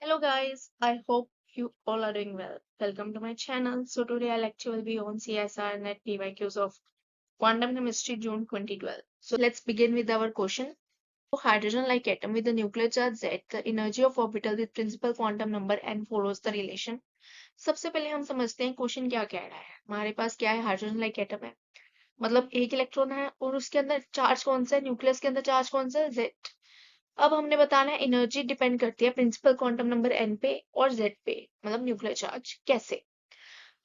Hello guys, I hope you all are doing well. Welcome to my channel. So today our lecture will be on CSR net PYQs of Quantum Chemistry June 2012. So let's begin with our question. Hydrogen-like atom with the nuclear charge Z, the energy of orbital with principal quantum number n follows the relation. सबसे पहले हम समझते हैं question क्या कह रहा है. हमारे पास क्या है, हाइड्रोजन लाइक एटम है, मतलब एक इलेक्ट्रॉन है और उसके अंदर चार्ज कौन सा है, न्यूक्लियस के अंदर चार्ज कौन सा है, Z. अब हमने बताना है एनर्जी डिपेंड करती है प्रिंसिपल क्वांटम नंबर n पे और z पे, मतलब न्यूक्लियर चार्ज. कैसे?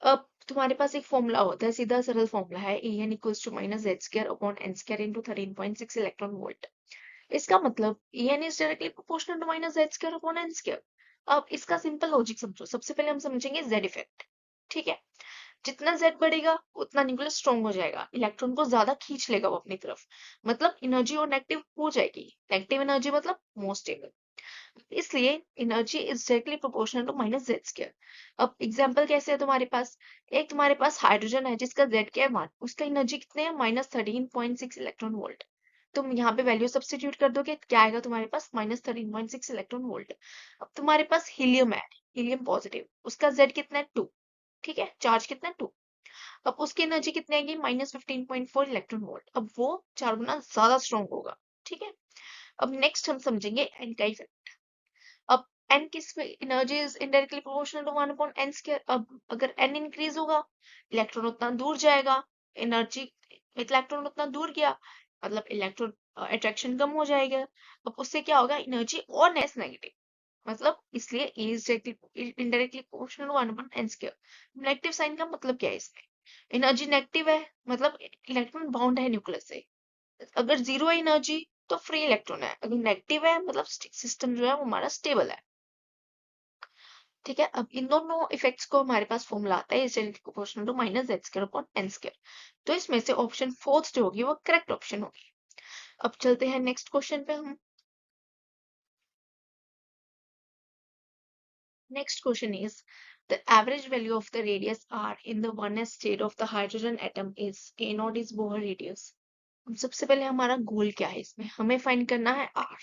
अब तुम्हारे पास एक फॉर्मूला होता है, सीधा सरल फॉर्मूला है, En equals to minus z square upon N square into 13.6 electron volt. इसका मतलब En is directly proportional to minus z square upon N square. अब इसका सिंपल लॉजिक समझो. सबसे पहले हम समझेंगे जेड इफेक्ट. ठीक है, जितना Z बढ़ेगा उतना न्यूक्लियस स्ट्रॉन्ग हो जाएगा, इलेक्ट्रॉन को ज्यादा खींच लेगा वो अपनी तरफ, मतलब एनर्जी और नेगेटिव हो जाएगी. नेगेटिव एनर्जी मतलब मोर स्टेबल, इसलिए energy is directly proportional to minus z square. अब एग्जांपल कैसे है तुम्हारे पास, एक तुम्हारे पास हाइड्रोजन है जिसका जेड क्या है 1, उसका एनर्जी कितने है -13.6 इलेक्ट्रॉन वोल्ट. तुम यहाँ पे वैल्यू सब्स्टिट्यूट कर दोगे, क्या आएगा तुम्हारे पास -13.6 इलेक्ट्रॉन वोल्ट. अब तुम्हारे पास हीलियम है, हीलियम पॉजिटिव, उसका जेड कितना है 2. ठीक है, चार्ज कितना है 2. अब उसकी एनर्जी कितनी आएगी -15.4 इलेक्ट्रॉन वोल्ट. अब वो 4 गुना ज्यादा स्ट्रॉन्ग होगा. ठीक है, अब नेक्स्ट हम समझेंगे एन का इफेक्ट. अब एन किस में, energy is indirectly proportional to 1 upon N square. अब अगर एन इंक्रीज होगा, इलेक्ट्रॉन उतना दूर जाएगा, एनर्जी, इलेक्ट्रॉन उतना दूर गया, मतलब इलेक्ट्रॉन अट्रैक्शन कम हो जाएगा. अब उससे क्या होगा, एनर्जी और लेस नेगेटिव, मतलब इसलिए A is indirectly proportional to 1 upon N square. Negative sign का मतलब क्या है इसमें, एनर्जी नेगेटिव है मतलब इलेक्ट्रॉन बाउंड है न्यूक्लियस से. अगर जीरो है एनर्जी तो फ्री इलेक्ट्रॉन है, अगर नेगेटिव है मतलब सिस्टम जो है वो हमारा स्टेबल है. ठीक है, अब इन दोनों इफेक्ट्स को हमारे पास फॉर्मूला आता है is proportional to minus z square upon N square. तो इसमें से ऑप्शन फोर्थ जो होगी वो करेक्ट ऑप्शन होगी. अब चलते हैं नेक्स्ट क्वेश्चन पे हम. Next question is the average value of the radius r in the 1s state of the hydrogen atom is a naught is Bohr radius. सबसे पहले हमारा गोल क्या है, इसमें हमें फाइंड करना है r,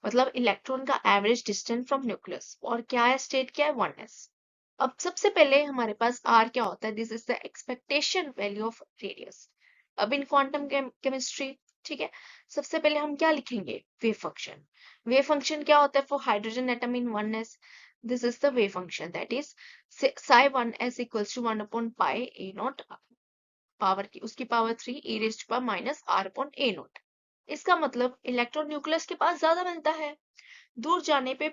मतलब इलेक्ट्रॉन का एवरेज डिस्टेंस फ्रॉम न्यूक्लियस, और क्या है, स्टेट क्या है 1s. अब सबसे पहले हमारे पास r क्या होता है, this is the expectation value of radius. अब इन क्वांटम केमिस्ट्री, ठीक है, सबसे पहले हम क्या लिखेंगे, वेव फंक्शन. वेव फंक्शन क्या होता है for hydrogen atom in 1s, this is the wave function, that is psi 1s equals to 1 upon pi a naught, power की उसकी power 3 e raised to power minus r upon a naught. इसका मतलब electron nucleus के पास ज्यादा मिलता है, दूर जाने पे